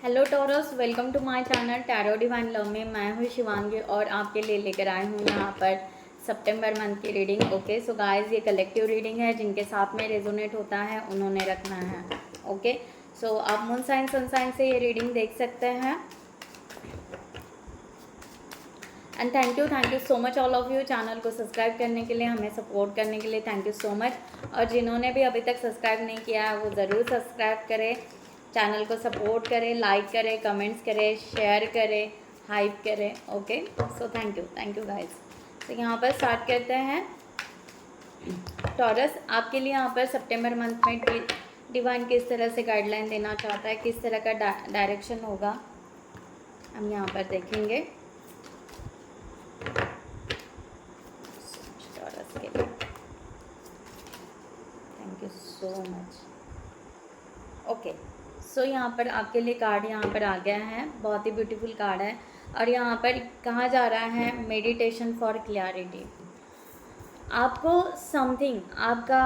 Hello Taurus, welcome to my channel tarot divine love में। मैं हूँ शिवांगी और आपके लिए लेकर आई हूँ यहाँ पर सितंबर मंथ की रीडिंग। ओके सो गाइस, ये कलेक्टिव रीडिंग है। जिनके साथ में रेजोनेट होता है उन्होंने रखना है। ओके सो आप मून साइन सन साइन से ये रीडिंग देख सकते हैं। And thank you so much all of you channel को सब्सक्राइब करने के लिए, हमें सपोर्ट करने के लिए थैंक यू सो मच। और जिन्होंने भी अभी तक सब्सक्राइब नहीं किया है वो ज़रूर सब्सक्राइब करें, चैनल को सपोर्ट करें, लाइक करें, कमेंट्स करें, शेयर करें, हाइप करें। Okay so thank you guys. तो यहाँ पर स्टार्ट करते हैं। टॉरस, आपके लिए यहाँ पर सितंबर मंथ में डिवाइन किस तरह से गाइडलाइन देना चाहता है, किस तरह का डायरेक्शन होगा, हम यहाँ पर देखेंगे। टॉरस के लिए thank you so much. Okay so यहाँ पर आपके लिए कार्ड यहाँ पर आ गया है, बहुत ही ब्यूटीफुल कार्ड है। और यहाँ पर कहा जा रहा है मेडिटेशन फॉर क्लैरिटी। आपको समथिंग आपका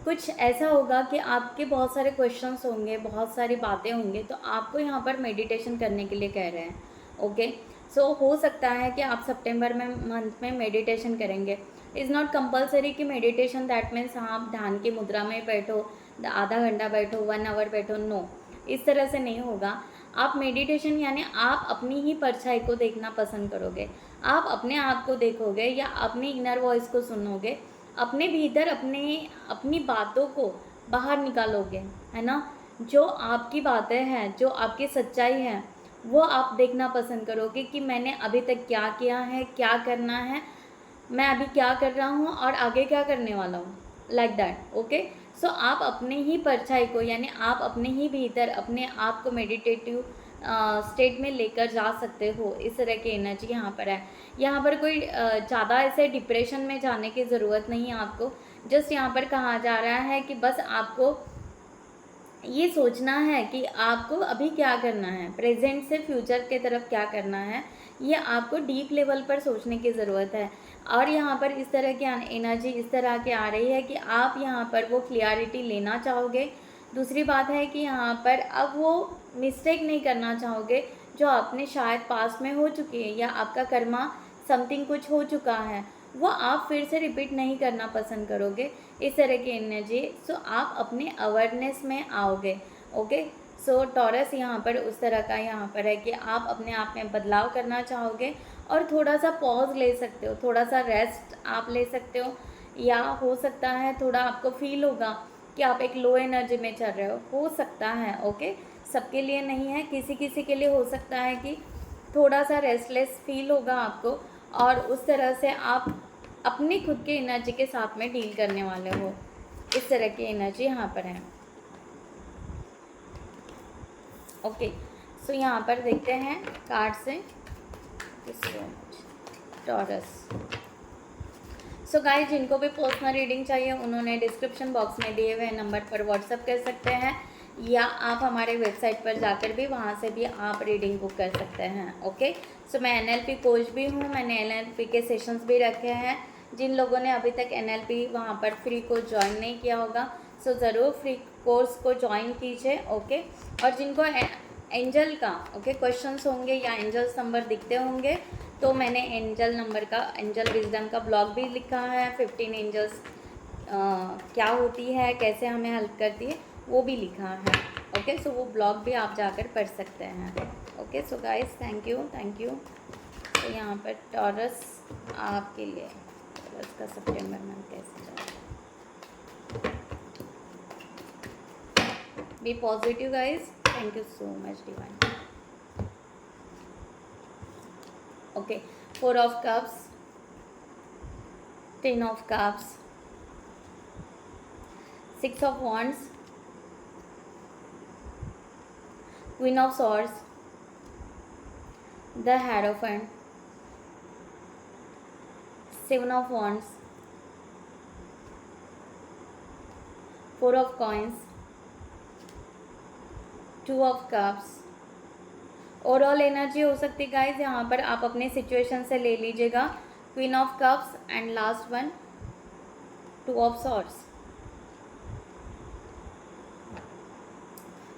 कुछ ऐसा होगा कि आपके बहुत सारे क्वेश्चंस होंगे, बहुत सारी बातें होंगे, तो आपको यहाँ पर मेडिटेशन करने के लिए कह रहे हैं। ओके सो हो सकता है कि आप सितंबर में मंथ में मेडिटेशन करेंगे। इज़ नॉट कंपलसरी कि मेडिटेशन दैट मीन्स आप ध्यान की मुद्रा में बैठो, आधा घंटा बैठो, 1 आवर बैठो, नो, इस तरह से नहीं होगा। आप मेडिटेशन यानी आप अपनी ही परछाई को देखना पसंद करोगे, आप अपने आप को देखोगे या अपनी इनर वॉइस को सुनोगे, अपने भीतर अपनी बातों को बाहर निकालोगे, है ना। जो आपकी बातें हैं, जो आपकी सच्चाई है, वो आप देखना पसंद करोगे कि मैंने अभी तक क्या किया है, क्या करना है, मैं अभी क्या कर रहा हूँ और आगे क्या करने वाला हूँ, लाइक दैट। ओके सो आप अपने ही परछाई को यानी आप अपने ही भीतर अपने आप को मेडिटेटिव स्टेट में लेकर जा सकते हो। इस तरह की एनर्जी यहाँ पर है। यहाँ पर कोई ज़्यादा ऐसे डिप्रेशन में जाने की ज़रूरत नहीं है आपको। जस्ट यहाँ पर कहा जा रहा है कि बस आपको ये सोचना है कि आपको अभी क्या करना है, प्रेजेंट से फ्यूचर के तरफ क्या करना है, ये आपको डीप लेवल पर सोचने की ज़रूरत है। और यहाँ पर इस तरह की एनर्जी इस तरह की आ रही है कि आप यहाँ पर वो क्लियरिटी लेना चाहोगे। दूसरी बात है कि यहाँ पर अब वो मिस्टेक नहीं करना चाहोगे जो आपने शायद पास्ट में हो चुकी है, या आपका कर्मा समथिंग कुछ हो चुका है, वो आप फिर से रिपीट नहीं करना पसंद करोगे। इस तरह की एनर्जी, सो आप अपने अवेयरनेस में आओगे। ओके सो टॉरस यहाँ पर उस तरह का यहाँ पर है कि आप अपने आप में बदलाव करना चाहोगे और थोड़ा सा पॉज ले सकते हो, थोड़ा सा रेस्ट आप ले सकते हो, या हो सकता है थोड़ा आपको फील होगा कि आप एक लो एनर्जी में चल रहे हो सकता है। ओके सबके लिए नहीं है, किसी किसी के लिए हो सकता है कि थोड़ा सा रेस्टलेस फील होगा आपको, और उस तरह से आप अपनी खुद की एनर्जी के साथ में डील करने वाले हो। इस तरह की एनर्जी यहाँ पर है। ओके सो यहाँ पर देखते हैं कार्ड से टॉरस। सो गाइस, जिनको भी पर्सनल रीडिंग चाहिए उन्होंने डिस्क्रिप्शन बॉक्स में दिए हुए नंबर पर व्हाट्सअप कर सकते हैं, या आप हमारे वेबसाइट पर जाकर भी वहाँ से भी आप रीडिंग बुक कर सकते हैं। ओके सो मैं NLP कोच भी हूँ, मैंने NLP के सेशंस भी रखे हैं। जिन लोगों ने अभी तक NLP वहाँ पर फ्री कोर्स ज्वाइन नहीं किया होगा, सो ज़रूर फ्री कोर्स को ज्वाइन कीजिए। ओके और जिनको एंजल का क्वेश्चंस होंगे या एंजल्स नंबर दिखते होंगे, तो मैंने एंजल विजडम का ब्लॉग भी लिखा है। 15 एंजल्स क्या होती है, कैसे हमें हेल्प करती है, वो भी लिखा है। ओके सो वो ब्लॉग भी आप जाकर पढ़ सकते हैं। Okay so guys, thank you. तो यहाँ पर टॉरस आपके लिए, टॉरस का सितंबर मंथ कैसे जाएगा। Be positive guys, thank you so much divine. Okay 4 of cups, 10 of cups, 6 of wands, Queen of swords, the Hierophant, 7 of wands, 4 of coins, 2 of cups। Overall energy हो सकती है guys, यहाँ पर आप अपने सिचुएशन से ले लीजिएगा। Queen of cups and last one 2 of swords।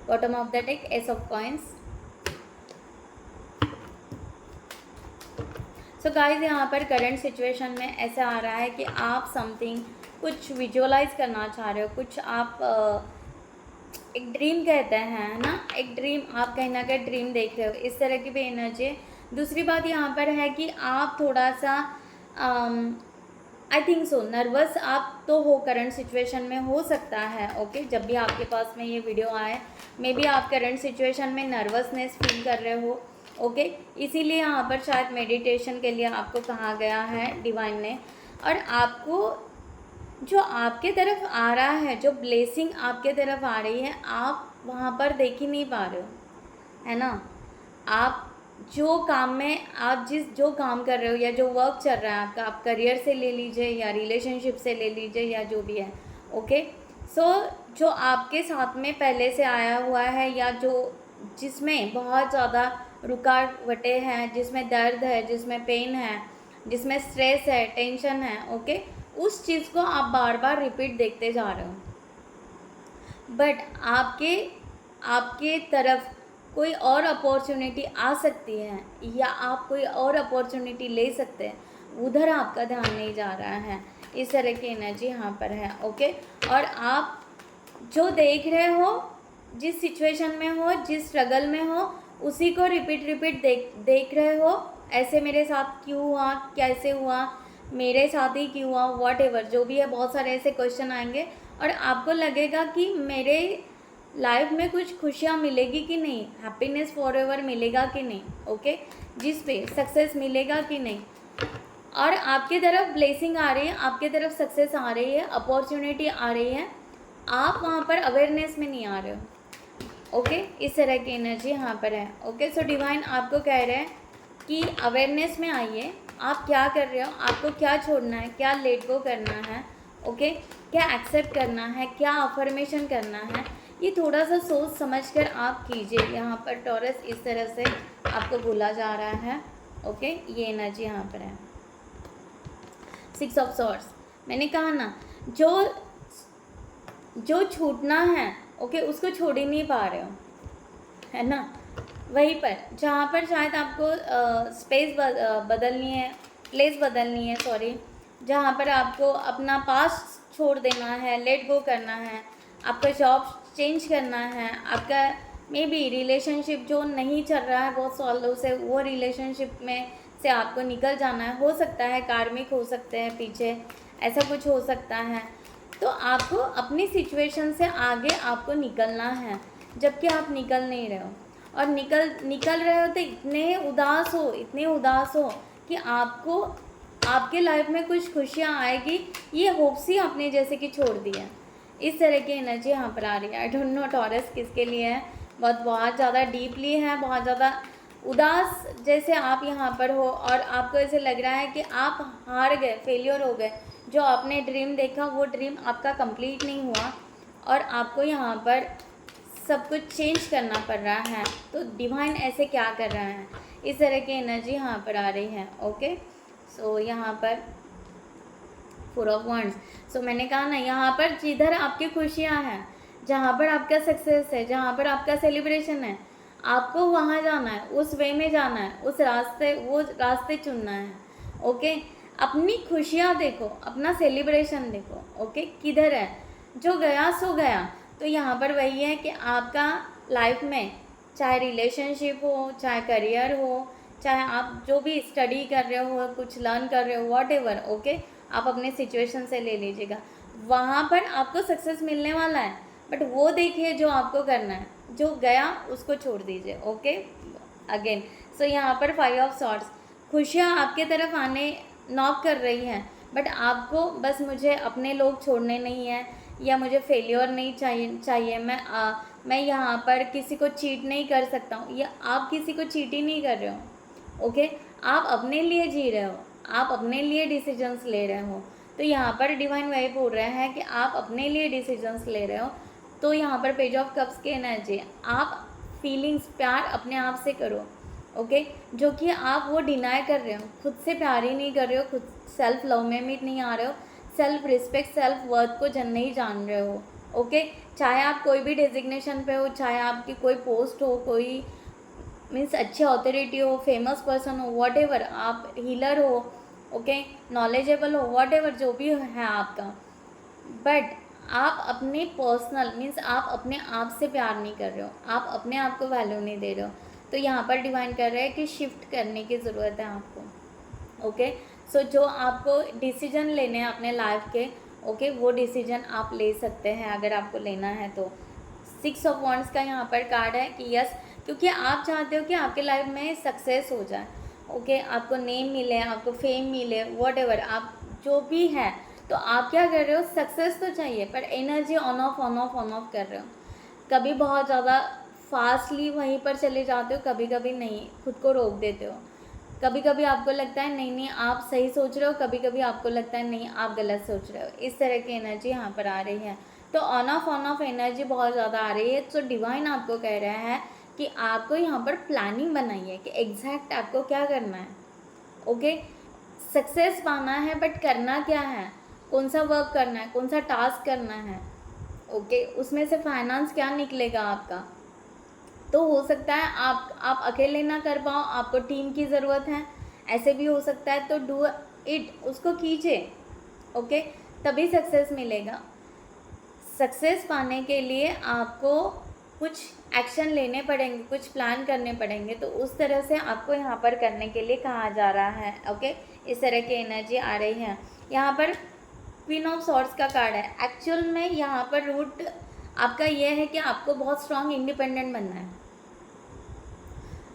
Bottom of the deck S of coins. So guys यहाँ पर करंट सिचुएशन में ऐसा आ रहा है कि आप समथिंग कुछ विजुअलाइज करना चाह रहे हो, कुछ आप एक ड्रीम कहते हैं ना, एक ड्रीम, आप कहीं ना कहीं ड्रीम देख रहे हो, इस तरह की भी एनर्जी है। दूसरी बात यहाँ पर है कि आप थोड़ा सा आई थिंक सो नर्वस आप तो हो, करंट सिचुएशन में हो सकता है। ओके जब भी आपके पास में ये वीडियो आए, मे बी आप करंट सिचुएशन में नर्वसनेस फील कर रहे हो। ओके इसीलिए यहाँ पर शायद मेडिटेशन के लिए आपको कहा गया है डिवाइन ने, और आपको जो आपके तरफ आ रहा है, जो ब्लेसिंग आपके तरफ आ रही है, आप वहाँ पर देख ही नहीं पा रहे हो, है ना। आप जो काम में, आप जो काम कर रहे हो या जो वर्क चल रहा है आपका, आप करियर से ले लीजिए या रिलेशनशिप से ले लीजिए या जो भी है। ओके सो जो आपके साथ में पहले से आया हुआ है या जो जिसमें बहुत ज़्यादा रुकावटें हैं, जिसमें दर्द है, जिसमें पेन है, जिसमें स्ट्रेस है, टेंशन है, ओके उस चीज़ को आप बार बार रिपीट देखते जा रहे हो। बट आपके तरफ कोई और अपॉर्चुनिटी आ सकती है या आप कोई और अपॉर्चुनिटी ले सकते हैं, उधर आपका ध्यान नहीं जा रहा है। इस तरह की एनर्जी यहाँ पर है। ओके और आप जो देख रहे हो, जिस सिचुएशन में हो, जिस स्ट्रगल में हो, उसी को रिपीट देख रहे हो। ऐसे मेरे साथ क्यों हुआ, कैसे हुआ, मेरे साथ ही क्यों हुआ, वॉट एवर जो भी है, बहुत सारे ऐसे क्वेश्चन आएंगे और आपको लगेगा कि मेरे लाइफ में कुछ खुशियाँ मिलेगी कि नहीं, हैप्पीनेस फॉर एवर मिलेगा कि नहीं, ओके जिस पे सक्सेस मिलेगा कि नहीं, और आपकी तरफ ब्लेसिंग आ रही है, आपकी तरफ सक्सेस आ रही है, अपॉर्चुनिटी आ रही है, आप वहाँ पर अवेयरनेस में नहीं आ रहे हो। ओके इस तरह की एनर्जी यहाँ पर है। ओके सो डिवाइन आपको कह रहे हैं कि अवेयरनेस में आइए, आप क्या कर रहे हो, आपको क्या छोड़ना है, क्या लेट गो करना है, ओके क्या एक्सेप्ट करना है, क्या अफर्मेशन करना है, ये थोड़ा सा सोच समझ कर आप कीजिए। यहाँ पर टॉरस इस तरह से आपको बोला जा रहा है। ओके ये एनर्जी यहाँ पर है। 6 ऑफ सॉर्ड्स, मैंने कहा ना जो छूटना है, ओके उसको छोड़ ही नहीं पा रहे हो, है ना। वहीं पर जहाँ पर शायद आपको स्पेस बदलनी है, प्लेस बदलनी है, सॉरी, जहाँ पर आपको अपना पास्ट छोड़ देना है, लेट गो करना है, आपका जॉब चेंज करना है, आपका मे बी रिलेशनशिप जो नहीं चल रहा है बहुत सालों से, वो रिलेशनशिप में से आपको निकल जाना है। हो सकता है कार्मिक हो सकते हैं पीछे, ऐसा कुछ हो सकता है। तो आपको अपनी सिचुएशन से आगे आपको निकलना है, जबकि आप निकल नहीं रहे हो, और निकल रहे हो तो इतने उदास हो कि आपको आपके लाइफ में कुछ खुशियाँ आएगी, ये होप्स ही आपने जैसे कि छोड़ दिया। इस तरह की एनर्जी यहाँ पर आ रही है। आई डोंट नो टॉरस किसके लिए है, बहुत ज़्यादा डीपली है, बहुत ज़्यादा उदास जैसे आप यहाँ पर हो, और आपको ऐसे लग रहा है कि आप हार गए, फेलियर हो गए, जो आपने ड्रीम देखा वो ड्रीम आपका कंप्लीट नहीं हुआ, और आपको यहाँ पर सब कुछ चेंज करना पड़ रहा है। तो डिवाइन ऐसे क्या कर रहा है, इस तरह की एनर्जी यहाँ पर आ रही है। ओके सो यहाँ पर 4 ऑफ वंड्स, सो मैंने कहा ना, यहाँ पर जिधर आपकी खुशियाँ हैं, जहाँ पर आपका सक्सेस है, जहाँ पर आपका सेलिब्रेशन है, आपको वहाँ जाना है, उस वे में जाना है, वो रास्ते चुनना है। ओके अपनी खुशियाँ देखो, अपना सेलिब्रेशन देखो। ओके किधर है, जो गया सो गया। तो यहाँ पर वही है कि आपका लाइफ में चाहे रिलेशनशिप हो, चाहे करियर हो, चाहे आप जो भी स्टडी कर रहे हो, कुछ लर्न कर रहे हो, वॉट एवर, ओके आप अपने सिचुएशन से ले लीजिएगा, वहाँ पर आपको सक्सेस मिलने वाला है। बट वो देखिए जो आपको करना है, जो गया उसको छोड़ दीजिए। ओके अगेन सो यहाँ पर 5 ऑफ सॉर्ड्स, खुशियाँ आपके तरफ आने नॉक कर रही हैं, बट आपको बस मुझे अपने लोग छोड़ने नहीं हैं, या मुझे फेलियर नहीं चाहिए, मैं यहाँ पर किसी को चीट नहीं कर सकता हूँ, या आप किसी को चीट ही नहीं कर रहे हो। ओके आप अपने लिए जी रहे हो, आप अपने लिए डिसीजंस ले रहे हो। तो यहाँ पर डिवाइन वही बोल रहे हैं कि आप अपने लिए डिसीजंस ले रहे हो। तो यहाँ पर पेज ऑफ कप्स की एनर्जी, आप फीलिंग्स, प्यार अपने आप से करो। ओके जो कि आप वो डिनाई कर रहे हो, खुद से प्यार ही नहीं कर रहे हो, खुद सेल्फ लव में भी नहीं आ रहे हो, सेल्फ रिस्पेक्ट, सेल्फ वर्थ को नहीं जान रहे हो। ओके। चाहे आप कोई भी डेजिग्नेशन पे हो, चाहे आपकी कोई पोस्ट हो, कोई मीन्स अच्छी अथॉरिटी हो, फेमस पर्सन हो, वॉट एवर, आप हीलर हो, ओके, नॉलेजेबल हो, वॉट एवर जो भी है आपका, बट आप अपने पर्सनल मीन्स आप अपने आप से प्यार नहीं कर रहे हो, आप अपने आप को वैल्यू नहीं दे रहे हो, तो यहाँ पर डिवाइन कर रहे हैं कि शिफ्ट करने की ज़रूरत है आपको। ओके, सो जो आपको डिसीजन लेने हैं अपने लाइफ के, ओके, वो डिसीजन आप ले सकते हैं अगर आपको लेना है तो। 6 ऑफ वॉन्ड्स का यहाँ पर कार्ड है कि यस, क्योंकि आप चाहते हो कि आपके लाइफ में सक्सेस हो जाए, ओके, आपको नेम मिले, आपको फेम मिले, वॉट एवर आप जो भी है, तो आप क्या कर रहे हो, सक्सेस तो चाहिए, पर energy on off on off on off कर रहे हो। कभी बहुत ज़्यादा फास्टली वहीं पर चले जाते हो, कभी कभी नहीं, खुद को रोक देते हो। कभी कभी आपको लगता है नहीं नहीं आप सही सोच रहे हो, कभी कभी आपको लगता है नहीं आप गलत सोच रहे हो। इस तरह की एनर्जी यहाँ पर आ रही है, तो ऑन ऑफ एनर्जी बहुत ज़्यादा आ रही है। तो डिवाइन आपको कह रहा है कि आपको यहाँ पर प्लानिंग बनाई है कि एग्जैक्ट आपको क्या करना है। ओके, सक्सेस पाना है, बट करना क्या है, कौन सा वर्क करना है, कौन सा टास्क करना है, ओके, उसमें से फाइनेंस क्या निकलेगा आपका। तो हो सकता है आप अकेले ना कर पाओ, आपको टीम की ज़रूरत है, ऐसे भी हो सकता है, तो डू इट, उसको कीजिए, ओके, तभी सक्सेस मिलेगा। सक्सेस पाने के लिए आपको कुछ एक्शन लेने पड़ेंगे, कुछ प्लान करने पड़ेंगे, तो उस तरह से आपको यहाँ पर करने के लिए कहा जा रहा है। ओके, इस तरह की एनर्जी आ रही है। यहाँ पर क्वीन ऑफ सॉर्ड्स का कार्ड है। एक्चुअल में यहाँ पर रूट आपका यह है कि आपको बहुत स्ट्रांग इंडिपेंडेंट बनना है,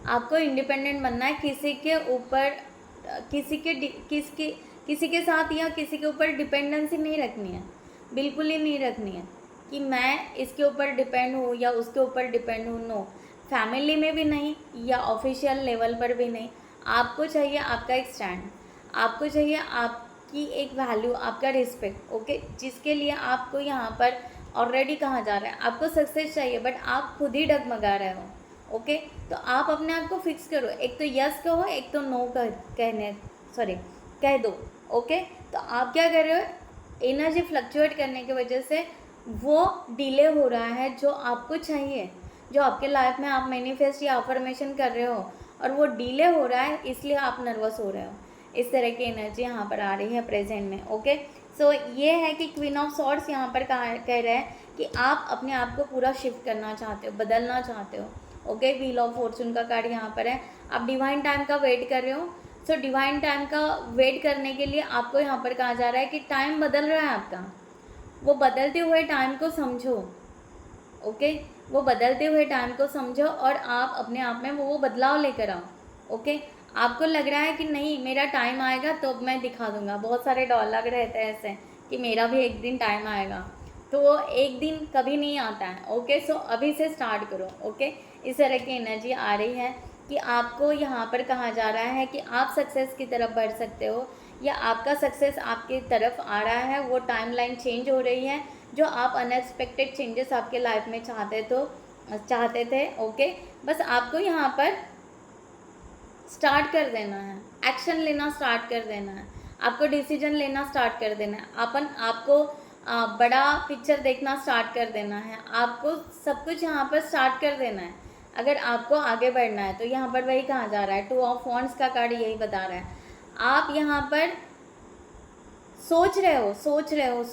आपको इंडिपेंडेंट बनना है, किसी के ऊपर किसी के साथ या किसी के ऊपर डिपेंडेंसी नहीं रखनी है, बिल्कुल ही नहीं रखनी है कि मैं इसके ऊपर डिपेंड हूँ या उसके ऊपर डिपेंड हूँ। नो, फैमिली में भी नहीं या ऑफिशियल लेवल पर भी नहीं। आपको चाहिए आपका एक स्टैंड, आपको चाहिए आपकी एक वैल्यू, आपका रिस्पेक्ट, ओके, जिसके लिए आपको यहाँ पर ऑलरेडी कहा जा रहा है आपको सक्सेस चाहिए, बट आप खुद ही डगमगा रहे हो। ओके, तो आप अपने आप को फिक्स करो, एक तो यस कहो, एक तो नो कह दो। ओके, तो आप क्या कर रहे हो, एनर्जी फ्लक्चुएट करने की वजह से वो डिले हो रहा है जो आपको चाहिए, जो आपके लाइफ में आप मैनिफेस्ट या अफर्मेशन कर रहे हो, और वो डिले हो रहा है, इसलिए आप नर्वस हो रहे हो। इस तरह की एनर्जी यहाँ पर आ रही है प्रेजेंट में। ओके, सो ये है कि क्वीन ऑफ सॉर्ड्स यहाँ पर कह रहे हैं कि आप अपने आप को पूरा शिफ्ट करना चाहते हो, बदलना चाहते हो। ओके, व्हील ऑफ फॉर्चून का कार्ड यहाँ पर है, आप डिवाइन टाइम का वेट कर रहे हो। सो डिवाइन टाइम का वेट करने के लिए आपको यहाँ पर कहा जा रहा है कि टाइम बदल रहा है आपका, वो बदलते हुए टाइम को समझो। ओके, वो बदलते हुए टाइम को समझो और आप अपने आप में वो बदलाव लेकर आओ। ओके, आपको लग रहा है कि नहीं मेरा टाइम आएगा तो मैं दिखा दूंगा, बहुत सारे डायलॉग रहते हैं ऐसे कि मेरा भी एक दिन टाइम आएगा, तो वो एक दिन कभी नहीं आता है। ओके, सो अभी से स्टार्ट करो। ओके, इस तरह की एनर्जी आ रही है कि आपको यहाँ पर कहा जा रहा है कि आप सक्सेस की तरफ बढ़ सकते हो, या आपका सक्सेस आपकी तरफ आ रहा है, वो टाइमलाइन चेंज हो रही है, जो आप अनएक्सपेक्टेड चेंजेस आपके लाइफ में चाहते थे। ओके, बस आपको यहाँ पर स्टार्ट कर देना है, एक्शन लेना स्टार्ट कर देना है, आपको डिसीजन लेना स्टार्ट कर देना है, आपको बड़ा पिक्चर देखना स्टार्ट कर देना है, आपको सब कुछ यहाँ पर स्टार्ट कर देना है अगर आपको आगे बढ़ना है। तो यहाँ पर वही कहा जा रहा है, 2 ऑफ वॉन्ड्स का कार्ड यही बता रहा है। आप यहाँ पर सोच रहे हो।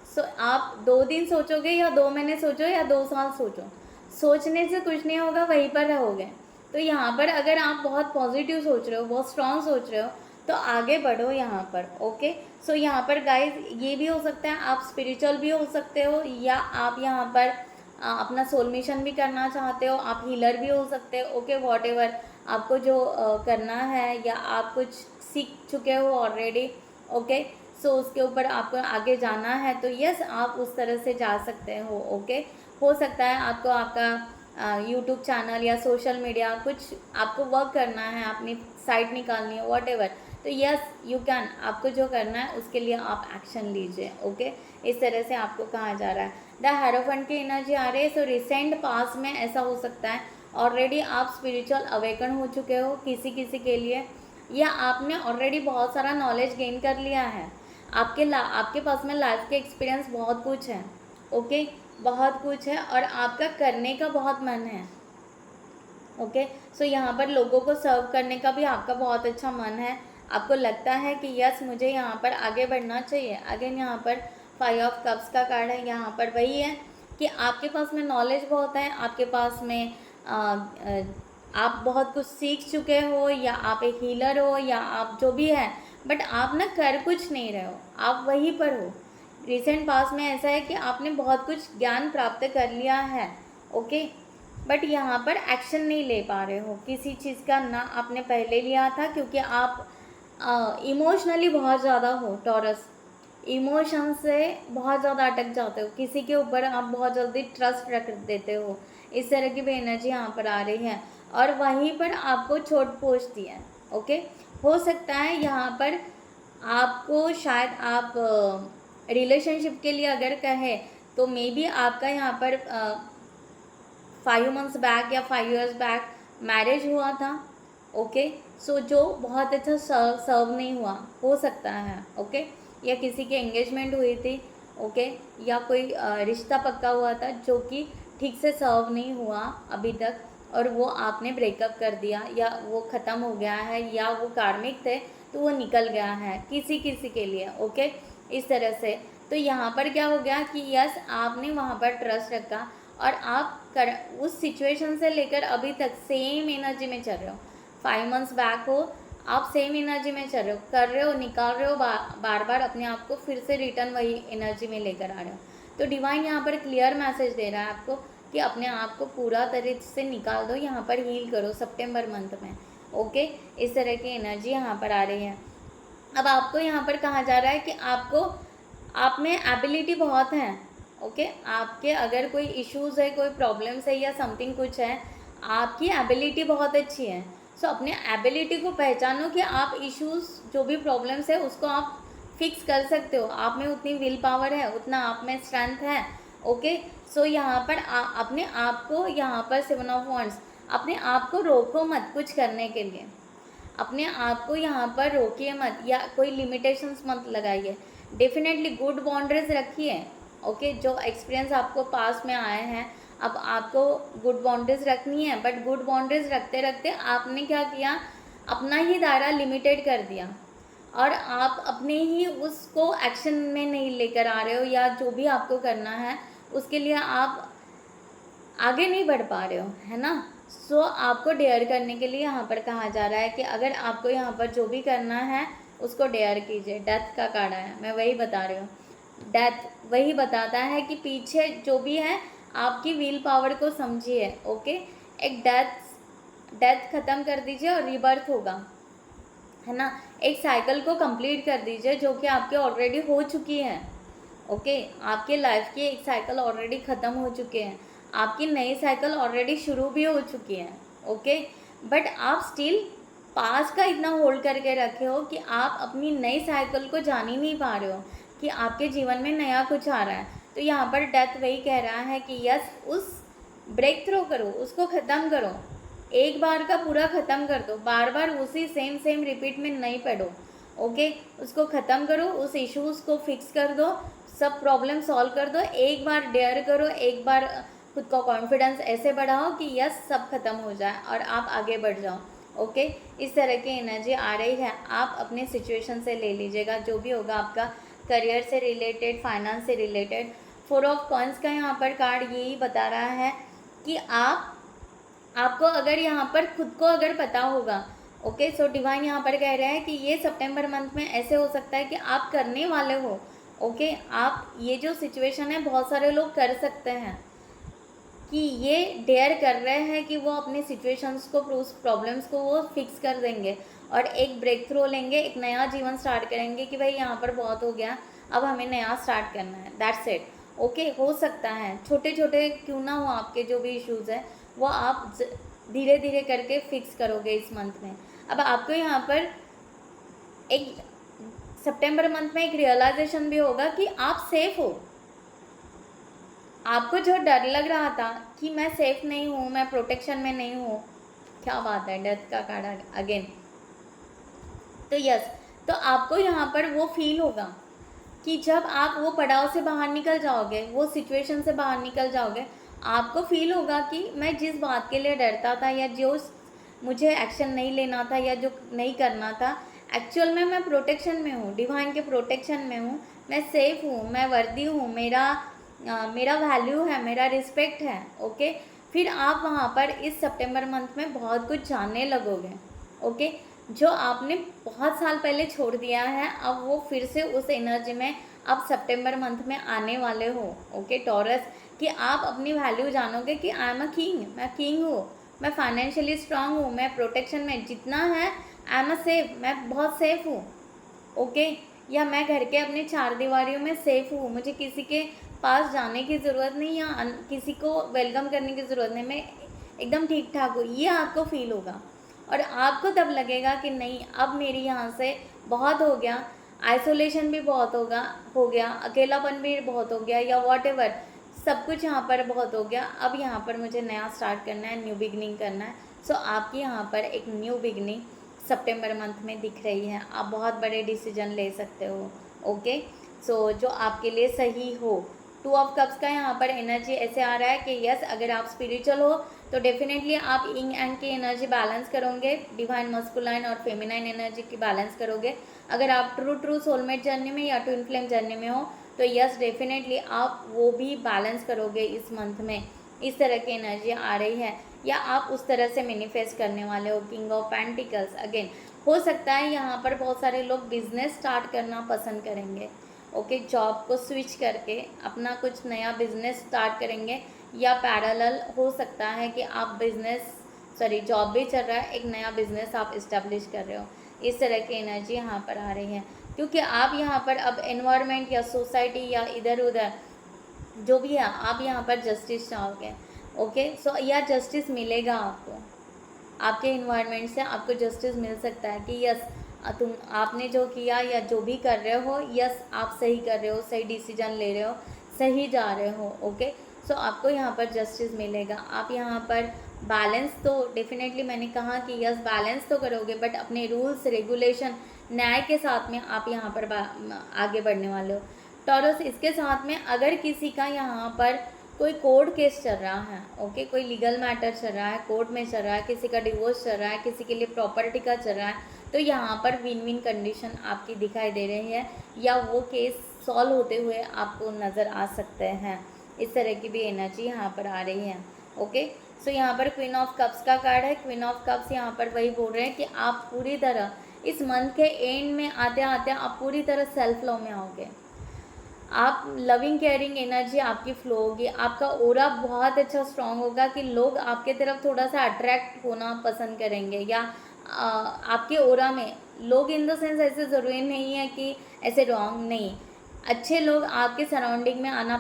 सो आप 2 दिन सोचोगे या 2 महीने सोचो या 2 साल सोचो, सोचने से कुछ नहीं होगा, वहीं पर रहोगे। तो यहाँ पर अगर आप बहुत पॉजिटिव सोच रहे हो, बहुत स्ट्रांग सोच रहे हो, तो आगे बढ़ो यहाँ पर। ओके, सो यहाँ पर गाइज ये भी हो सकता है आप स्पिरिचुअल भी हो सकते हो, या आप यहाँ पर अपना सोल मिशन भी करना चाहते हो, आप हीलर भी हो सकते हो। ओके, वॉट एवर आपको जो करना है, या आप कुछ सीख चुके हो ऑलरेडी। ओके, सो उसके ऊपर आपको आगे जाना है, तो यस आप उस तरह से जा सकते हो। ओके, हो सकता है आपको आपका यूट्यूब चैनल या सोशल मीडिया कुछ आपको वर्क करना है, अपनी साइट निकालनी है, वॉट एवर, तो यस यू कैन, आपको जो करना है उसके लिए आप एक्शन लीजिए। ओके, इस तरह से आपको कहा जा रहा है। द हेरोफेंट की एनर्जी आ रही है। सो रिसेंट पास में ऐसा हो सकता है ऑलरेडी आप स्पिरिचुअल अवेकन हो चुके हो किसी के लिए, या आपने ऑलरेडी बहुत सारा नॉलेज गेन कर लिया है, आपके पास में लाइफ के एक्सपीरियंस बहुत कुछ है। ओके, बहुत कुछ है और आपका करने का बहुत मन है। ओके, सो यहाँ पर लोगों को सर्व करने का भी आपका बहुत अच्छा मन है। आपको लगता है कि यस मुझे यहाँ पर आगे बढ़ना चाहिए। अगेन यहाँ पर 5 ऑफ कप्स का कार्ड है। यहाँ पर वही है कि आपके पास में नॉलेज बहुत है, आपके पास में आप बहुत कुछ सीख चुके हो, या आप एक हीलर हो, या आप जो भी है, बट आप ना कर कुछ नहीं रहे हो, आप वहीं पर हो। रिसेंट पास में ऐसा है कि आपने बहुत कुछ ज्ञान प्राप्त कर लिया है। ओके, बट यहाँ पर एक्शन नहीं ले पा रहे हो किसी चीज़ का, ना आपने पहले लिया था, क्योंकि आप इमोशनली बहुत ज़्यादा हो टॉरस। इमोशन से बहुत ज़्यादा अटक जाते हो, किसी के ऊपर आप बहुत जल्दी ट्रस्ट रख देते हो। इस तरह की भी एनर्जी यहाँ पर आ रही है और वहीं पर आपको चोट पहुँचती है। ओके, हो सकता है यहाँ पर आपको शायद आप रिलेशनशिप के लिए अगर कहे तो मे बी आपका यहाँ पर 5 मंथ्स बैक या 5 years बैक मैरिज हुआ था। ओके, सो जो बहुत अच्छा सर्व नहीं हुआ, हो सकता है। ओके, या किसी की एंगेजमेंट हुई थी। ओके, या कोई रिश्ता पक्का हुआ था जो कि ठीक से सर्व नहीं हुआ अभी तक, और वो आपने ब्रेकअप कर दिया, या वो ख़त्म हो गया है, या वो कार्मिक थे तो वो निकल गया है किसी किसी के लिए। ओके, इस तरह से तो यहाँ पर क्या हो गया कि यस आपने वहाँ पर ट्रस्ट रखा और आप उस सिचुएशन से लेकर अभी तक सेम एनर्जी में चल रहे हो। 5 मंथ्स बैक हो, आप सेम एनर्जी में चल रहे हो, कर रहे हो, निकाल रहे हो, बार बार अपने आप को फिर से रिटर्न वही एनर्जी में लेकर आ रहे हो। तो डिवाइन यहाँ पर क्लियर मैसेज दे रहा है आपको कि अपने आप को पूरा तरीके से निकाल दो, यहाँ पर हील करो सितंबर मंथ में। ओके, इस तरह की एनर्जी यहाँ पर आ रही है। अब आपको यहाँ पर कहा जा रहा है कि आपको आप में एबिलिटी बहुत है। ओके, आपके अगर कोई इश्यूज़ है, कोई प्रॉब्लम्स है या समथिंग कुछ है, आपकी एबिलिटी बहुत अच्छी है। सो अपने एबिलिटी को पहचानो कि आप इश्यूज़ जो भी प्रॉब्लम्स है उसको आप फिक्स कर सकते हो। आप में उतनी विल पावर है, उतना आप में स्ट्रेंथ है। ओके, सो यहाँ पर अपने आप को यहाँ पर 7 ऑफ वांड्स, अपने आप को रोको मत कुछ करने के लिए। अपने आप को यहाँ पर रोकिए मत या कोई लिमिटेशंस मत लगाइए। डेफिनेटली गुड बाउंड्रीज रखिए। ओके, जो एक्सपीरियंस आपको पास में आए हैं, अब आपको गुड बाउंड्रीज रखनी है, बट गुड बाउंड्रीज रखते रखते आपने क्या किया, अपना ही दायरा लिमिटेड कर दिया और आप अपने ही उसको एक्शन में नहीं लेकर आ रहे हो, या जो भी आपको करना है उसके लिए आप आगे नहीं बढ़ पा रहे हो, है ना। सो आपको डेयर करने के लिए यहाँ पर कहा जा रहा है कि अगर आपको यहाँ पर जो भी करना है उसको डेयर कीजिए। डेथ का कार्ड है, मैं वही बता रही हूँ। डेथ वही बताता है कि पीछे जो भी है आपकी विल पावर को समझिए। ओके, एक डेथ ख़त्म कर दीजिए और रीबर्थ होगा, है ना। एक साइकिल को कंप्लीट कर दीजिए जो कि आपके ऑलरेडी हो चुकी है। ओके, आपके लाइफ की एक साइकिल ऑलरेडी ख़त्म हो चुके हैं, आपकी नई साइकिल ऑलरेडी शुरू भी हो चुकी है। ओके, बट आप स्टिल पास का इतना होल्ड करके रखे हो कि आप अपनी नई साइकिल को जान ही नहीं पा रहे हो कि आपके जीवन में नया कुछ आ रहा है। तो यहाँ पर डेथ वही कह रहा है कि यस, उस ब्रेक थ्रो करो, उसको ख़त्म करो, एक बार का पूरा ख़त्म कर दो, बार बार उसी सेम रिपीट में नहीं पढ़ो। ओके, उसको ख़त्म करो, उस इश्यूज़ को फिक्स कर दो, सब प्रॉब्लम सॉल्व कर दो, एक बार डेयर करो, एक बार खुद का कॉन्फिडेंस ऐसे बढ़ाओ कि यस सब खत्म हो जाए और आप आगे बढ़ जाओ। ओके, इस तरह की एनर्जी आ रही है, आप अपने सिचुएशन से ले लीजिएगा, जो भी होगा आपका करियर से रिलेटेड, फाइनेंस से रिलेटेड। 4 ऑफ कॉइंस का यहाँ पर कार्ड यही बता रहा है कि आपको अगर यहाँ पर खुद को अगर पता होगा। ओके, सो डिवाइन यहाँ पर कह रहे हैं कि ये सितंबर मंथ में ऐसे हो सकता है कि आप करने वाले हो। ओके, आप ये जो सिचुएशन है बहुत सारे लोग कर सकते हैं कि ये डेयर कर रहे हैं कि वो अपनी सिचुएशंस को, प्रॉब्लम्स को वो फिक्स कर देंगे और एक ब्रेक थ्रू लेंगे, एक नया जीवन स्टार्ट करेंगे कि भाई यहाँ पर बहुत हो गया, अब हमें नया स्टार्ट करना है। That's it. ओके, हो सकता है छोटे छोटे क्यों ना हो आपके जो भी इश्यूज़ है वो आप धीरे धीरे करके फिक्स करोगे इस मंथ में। अब आपको यहाँ पर एक सितंबर मंथ में एक रियलाइजेशन भी होगा कि आप सेफ हो। आपको जो डर लग रहा था कि मैं सेफ नहीं हूँ, मैं प्रोटेक्शन में नहीं हूँ, क्या बात है, डेथ का कार्ड अगेन। तो यस, तो आपको यहाँ पर वो फील होगा कि जब आप वो पड़ाव से बाहर निकल जाओगे, वो सिचुएशन से बाहर निकल जाओगे, आपको फील होगा कि मैं जिस बात के लिए डरता था या जो मुझे एक्शन नहीं लेना था या जो नहीं करना था, एक्चुअल में मैं प्रोटेक्शन में हूँ, डिवाइन के प्रोटेक्शन में हूँ, मैं सेफ हूँ, मैं वर्दी हूँ, मेरा वैल्यू है, मेरा रिस्पेक्ट है। ओके, फिर आप वहाँ पर इस सितंबर मंथ में बहुत कुछ जानने लगोगे। ओके, जो आपने बहुत साल पहले छोड़ दिया है, अब वो फिर से उस एनर्जी में आप सितंबर मंथ में आने वाले हो। ओके टॉरस, कि आप अपनी वैल्यू जानोगे कि आई एम अ किंग, मैं किंग हूँ, मैं फाइनेंशियली स्ट्रांग हूँ, मैं प्रोटेक्शन में जितना है, आई एम अ सेफ, मैं बहुत सेफ हूँ। ओके, या मैं घर के अपने चार दीवारियों में सेफ हूँ, मुझे किसी के पास जाने की ज़रूरत नहीं या किसी को वेलकम करने की ज़रूरत नहीं, मैं एकदम ठीक ठाक हूँ, ये आपको फील होगा। और आपको तब लगेगा कि नहीं, अब मेरी यहाँ से बहुत हो गया, आइसोलेशन भी बहुत हो गया, अकेलापन भी बहुत हो गया, या वॉट एवर, सब कुछ यहाँ पर बहुत हो गया, अब यहाँ पर मुझे नया स्टार्ट करना है, न्यू बिगनिंग करना है। सो आपकी यहाँ पर एक न्यू बिगनिंग सितंबर मंथ में दिख रही है, आप बहुत बड़े डिसीजन ले सकते हो। ओके, सो जो आपके लिए सही हो। 2 ऑफ कप्स का यहाँ पर एनर्जी ऐसे आ रहा है कि यस, अगर आप स्पिरिचुअल हो तो डेफिनेटली आप इंग एंड की एनर्जी बैलेंस करोगे, डिवाइन मस्कुलाइन और फेमिनाइन एनर्जी की बैलेंस करोगे। अगर आप ट्रू सोलमेट जर्नी में या ट्विन फ्लेम जर्नी में हो तो यस, डेफिनेटली आप वो भी बैलेंस करोगे इस मंथ में। इस तरह की एनर्जी आ रही है, या आप उस तरह से मैनिफेस्ट करने वाले हो। किंग ऑफ पेंटिकल्स अगेन, हो सकता है यहाँ पर बहुत सारे लोग बिजनेस स्टार्ट करना पसंद करेंगे। ओके, जॉब को स्विच करके अपना कुछ नया बिजनेस स्टार्ट करेंगे, या पैरेलल हो सकता है कि आप जॉब भी चल रहा है, एक नया बिजनेस आप इस्टेब्लिश कर रहे हो। इस तरह की एनर्जी यहाँ पर आ रही है, क्योंकि आप यहाँ पर अब एनवायरनमेंट या सोसाइटी या इधर उधर जो भी है, आप यहाँ पर जस्टिस चाहोगे। ओके, सो यह जस्टिस मिलेगा आपको, आपके इन्वायरमेंट से आपको जस्टिस मिल सकता है कि यस, आपने जो किया या जो भी कर रहे हो, यस आप सही कर रहे हो, सही डिसीजन ले रहे हो, सही जा रहे हो। ओके, सो आपको यहाँ पर जस्टिस मिलेगा। आप यहाँ पर बैलेंस तो डेफिनेटली मैंने कहा कि यस बैलेंस तो करोगे, बट अपने रूल्स रेगुलेशन न्याय के साथ में आप यहाँ पर आगे बढ़ने वाले हो। टॉरस, इसके साथ में अगर किसी का यहाँ पर कोई कोर्ट केस चल रहा है, ओके, कोई लीगल मैटर चल रहा है, कोर्ट में चल रहा है, किसी का डिवोर्स चल रहा है, किसी के लिए प्रॉपर्टी का चल रहा है, तो यहाँ पर विन विन कंडीशन आपकी दिखाई दे रही है, या वो केस सॉल्व होते हुए आपको नज़र आ सकते हैं। इस तरह की भी एनर्जी यहाँ पर आ रही है। ओके, सो यहाँ पर क्वीन ऑफ कप्स का कार्ड है। क्वीन ऑफ कप्स यहाँ पर वही बोल रहे हैं कि आप पूरी तरह इस मंथ के एंड में आते आते आप पूरी तरह सेल्फ लव में आओगे। आप लविंग केयरिंग एनर्जी आपकी फ्लो होगी, आपका ओरा बहुत अच्छा स्ट्रांग होगा कि लोग आपके तरफ थोड़ा सा अट्रैक्ट होना पसंद करेंगे, या आपके ओरा में लोग इन द सेंस ऐसे ज़रूरी नहीं है कि ऐसे रॉन्ग नहीं, अच्छे लोग आपके सराउंडिंग में आना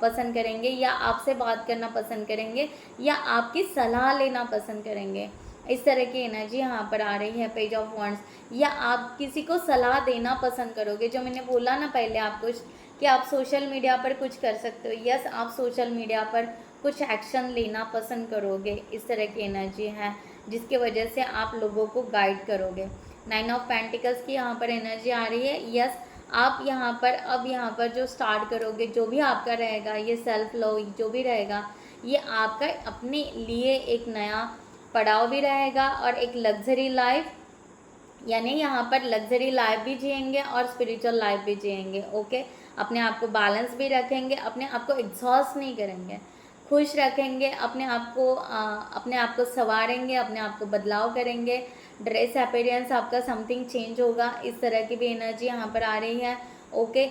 पसंद करेंगे, या आपसे बात करना पसंद करेंगे, या आपकी सलाह लेना पसंद करेंगे। इस तरह की एनर्जी यहाँ पर आ रही है। पेज ऑफ वॉन्ड्स, या आप किसी को सलाह देना पसंद करोगे, जो मैंने बोला ना पहले आपको कि आप सोशल मीडिया पर कुछ कर सकते हो, यस आप सोशल मीडिया पर कुछ एक्शन लेना पसंद करोगे। इस तरह की एनर्जी है जिसकी वजह से आप लोगों को गाइड करोगे। 9 ऑफ पेंटिकल्स की यहाँ पर एनर्जी आ रही है। यस, आप यहाँ पर अब यहाँ पर जो स्टार्ट करोगे, जो भी आपका रहेगा, ये सेल्फ लव जो भी रहेगा, ये आपका अपने लिए एक नया पड़ाव भी रहेगा और एक लग्जरी लाइफ, यानी यहाँ पर लग्जरी लाइफ भी जिएंगे और स्पिरिचुअल लाइफ भी जिएंगे। ओके, अपने आप को बैलेंस भी रखेंगे, अपने आप को एग्जॉस्ट नहीं करेंगे, खुश रखेंगे, अपने आप को संवारेंगे, अपने आप को बदलाव करेंगे, ड्रेस अपीयरेंस आपका समथिंग चेंज होगा। इस तरह की भी एनर्जी यहाँ पर आ रही है। ओके,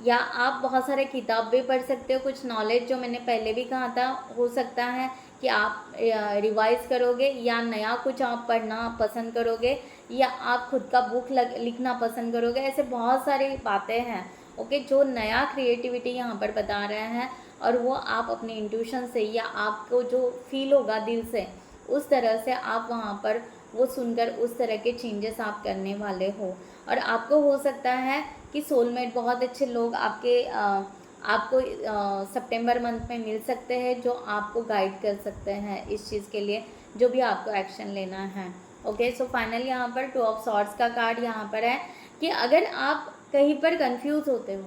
या आप बहुत सारे किताब भी पढ़ सकते हो, कुछ नॉलेज जो मैंने पहले भी कहा था, हो सकता है कि आप रिवाइज करोगे, या नया कुछ आप पढ़ना पसंद करोगे, या आप खुद का बुक लिखना पसंद करोगे। ऐसे बहुत सारी बातें हैं ओके, जो नया क्रिएटिविटी यहाँ पर बता रहे हैं, और वो आप अपने इंट्यूशन से या आपको जो फील होगा दिल से, उस तरह से आप वहाँ पर वो सुनकर उस तरह के चेंजेस आप करने वाले हो। और आपको हो सकता है कि सोलमेट बहुत अच्छे लोग आपको सितंबर मंथ में मिल सकते हैं, जो आपको गाइड कर सकते हैं इस चीज़ के लिए, जो भी आपको एक्शन लेना है। ओके, सो फाइनली यहाँ पर 2 ऑफ सॉर्ड्स का कार्ड यहाँ पर है कि अगर आप कहीं पर कंफ्यूज होते हो,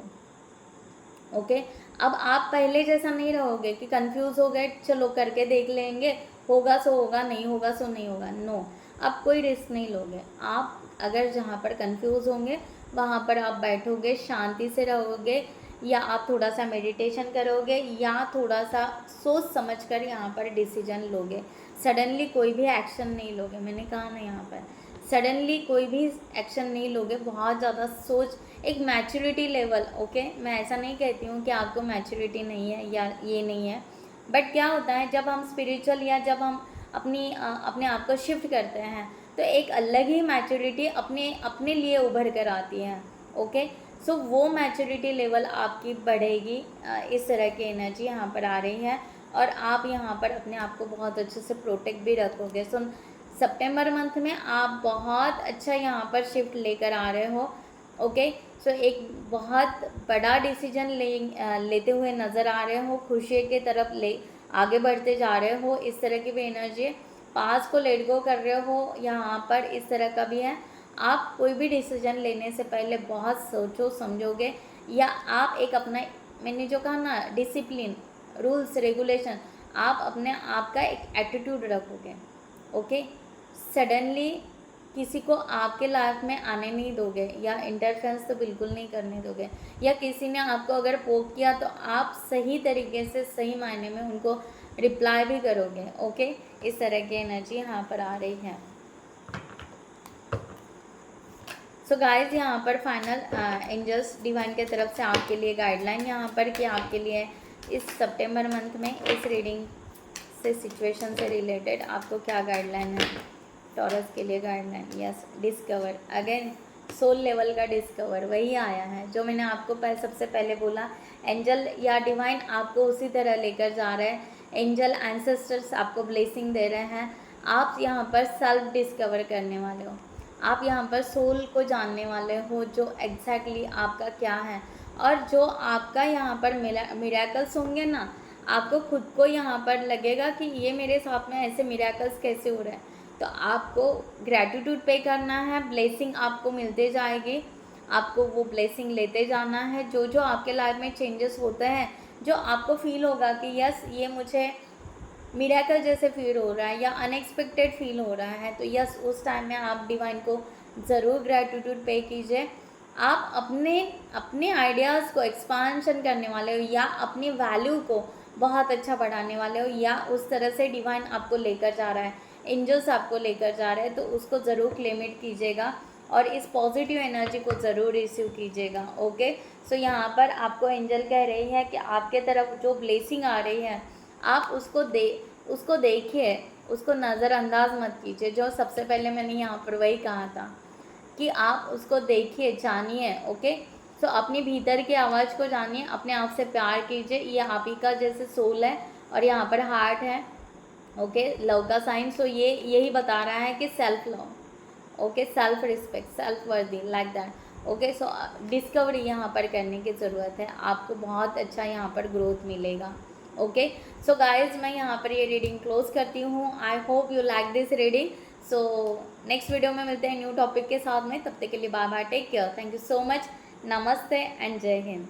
ओके। अब आप पहले जैसा नहीं रहोगे कि कंफ्यूज हो गए, चलो करके देख लेंगे, होगा सो होगा, नहीं होगा सो नहीं होगा। नो, अब कोई रिस्क नहीं लोगे आप। अगर जहाँ पर कंफ्यूज होंगे वहाँ पर आप बैठोगे, शांति से रहोगे, या आप थोड़ा सा मेडिटेशन करोगे, या थोड़ा सा सोच समझ कर यहाँ पर डिसीजन लोगे। सडनली कोई भी एक्शन नहीं लोगे, मैंने कहा ना यहाँ पर सडनली कोई भी एक्शन नहीं लोगे, बहुत ज़्यादा सोच, एक मैच्योरिटी लेवल। ओके, मैं ऐसा नहीं कहती हूँ कि आपको मैच्योरिटी नहीं है या ये नहीं है, बट क्या होता है जब हम स्पिरिचुअल या जब हम अपने आप को शिफ्ट करते हैं तो एक अलग ही मैच्योरिटी अपने अपने लिए उभर कर आती है। ओके, सो वो मैच्योरिटी लेवल आपकी बढ़ेगी। इस तरह की एनर्जी यहाँ पर आ रही है और आप यहाँ पर अपने आप को बहुत अच्छे से प्रोटेक्ट भी रखोगे। सो सितंबर मंथ में आप बहुत अच्छा यहाँ पर शिफ्ट लेकर आ रहे हो। ओके, सो एक बहुत बड़ा डिसीजन लेते हुए नज़र आ रहे हो, खुशी के तरफ ले आगे बढ़ते जा रहे हो। इस तरह की भी एनर्जी है। पास को लेट गो कर रहे हो यहाँ पर, इस तरह का भी है। आप कोई भी डिसीजन लेने से पहले बहुत सोचो समझोगे, या आप एक अपना, मैंने जो कहा ना, डिसिप्लिन, रूल्स रेगुलेशन, आप अपने आप का एक एटीट्यूड रखोगे। ओके, सडनली किसी को आपके लाइफ में आने नहीं दोगे, या इंटरफेरेंस तो बिल्कुल नहीं करने दोगे, या किसी ने आपको अगर पोक किया तो आप सही तरीके से सही मायने में उनको रिप्लाई भी करोगे। ओके, इस तरह की एनर्जी यहाँ पर आ रही है। सो गाइज, यहाँ पर फाइनल एंजल्स डिवाइन के तरफ से आपके लिए गाइडलाइन यहाँ पर कि आपके लिए इस सितंबर मंथ में इस रीडिंग से, सिचुएशन से रिलेटेड आपको क्या गाइडलाइन है। टॉरस के लिए guideline, yes, discover again, soul level का डिस्कवर वही आया है जो मैंने आपको सबसे पहले बोला। एंजल या डिवाइन आपको उसी तरह लेकर जा रहे हैं। एंजल एंसेस्टर्स आपको ब्लेसिंग दे रहे हैं। आप यहाँ पर सेल्फ डिस्कवर करने वाले हो, आप यहाँ पर सोल को जानने वाले हो, जो एग्जैक्टली आपका क्या है, और जो आपका यहाँ पर मिराकल्स होंगे ना, आपको खुद को यहाँ पर लगेगा कि ये मेरे साथ में ऐसे मिराकल्स कैसे हो रहे हैं। तो आपको ग्रैटिट्यूड पे करना है, ब्लेसिंग आपको मिलते जाएगी, आपको वो ब्लेसिंग लेते जाना है। जो जो आपके लाइफ में चेंजेस होते हैं, जो आपको फील होगा कि यस ये मुझे मिरेकल जैसे फील हो रहा है या अनएक्सपेक्टेड फील हो रहा है, तो यस उस टाइम में आप डिवाइन को ज़रूर ग्रैटिट्यूड पे कीजिए। आप अपने अपने आइडियाज़ को एक्सपांशन करने वाले हो, या अपनी वैल्यू को बहुत अच्छा बढ़ाने वाले हो, या उस तरह से डिवाइन आपको लेकर जा रहा है, एंजल्स आपको लेकर जा रहे हैं, तो उसको ज़रूर क्लेमिट कीजिएगा और इस पॉजिटिव एनर्जी को ज़रूर रिसीव कीजिएगा। ओके, सो यहाँ पर आपको एंजल कह रही है कि आपके तरफ जो ब्लेसिंग आ रही है, आप उसको देखिए, उसको नज़रअंदाज मत कीजिए। जो सबसे पहले मैंने यहाँ पर वही कहा था कि आप उसको देखिए, जानिए। ओके, सो अपनी भीतर की आवाज़ को जानिए, अपने आप से प्यार कीजिए। ये आप ही का जैसे सोल है और यहाँ पर हार्ट है। ओके, लव का साइन। सो ये यही बता रहा है कि self love, okay, self respect, self worthy, like that. Okay, so discovery यहाँ पर करने की ज़रूरत है, आपको बहुत अच्छा यहाँ पर ग्रोथ मिलेगा। ओके, सो गाइज, मैं यहाँ पर ये रीडिंग क्लोज करती हूँ। I hope you like this reading. So next video में मिलते हैं न्यू टॉपिक के साथ में। तब तक के लिए bye bye, take care, thank you so much, नमस्ते एंड जय हिंद।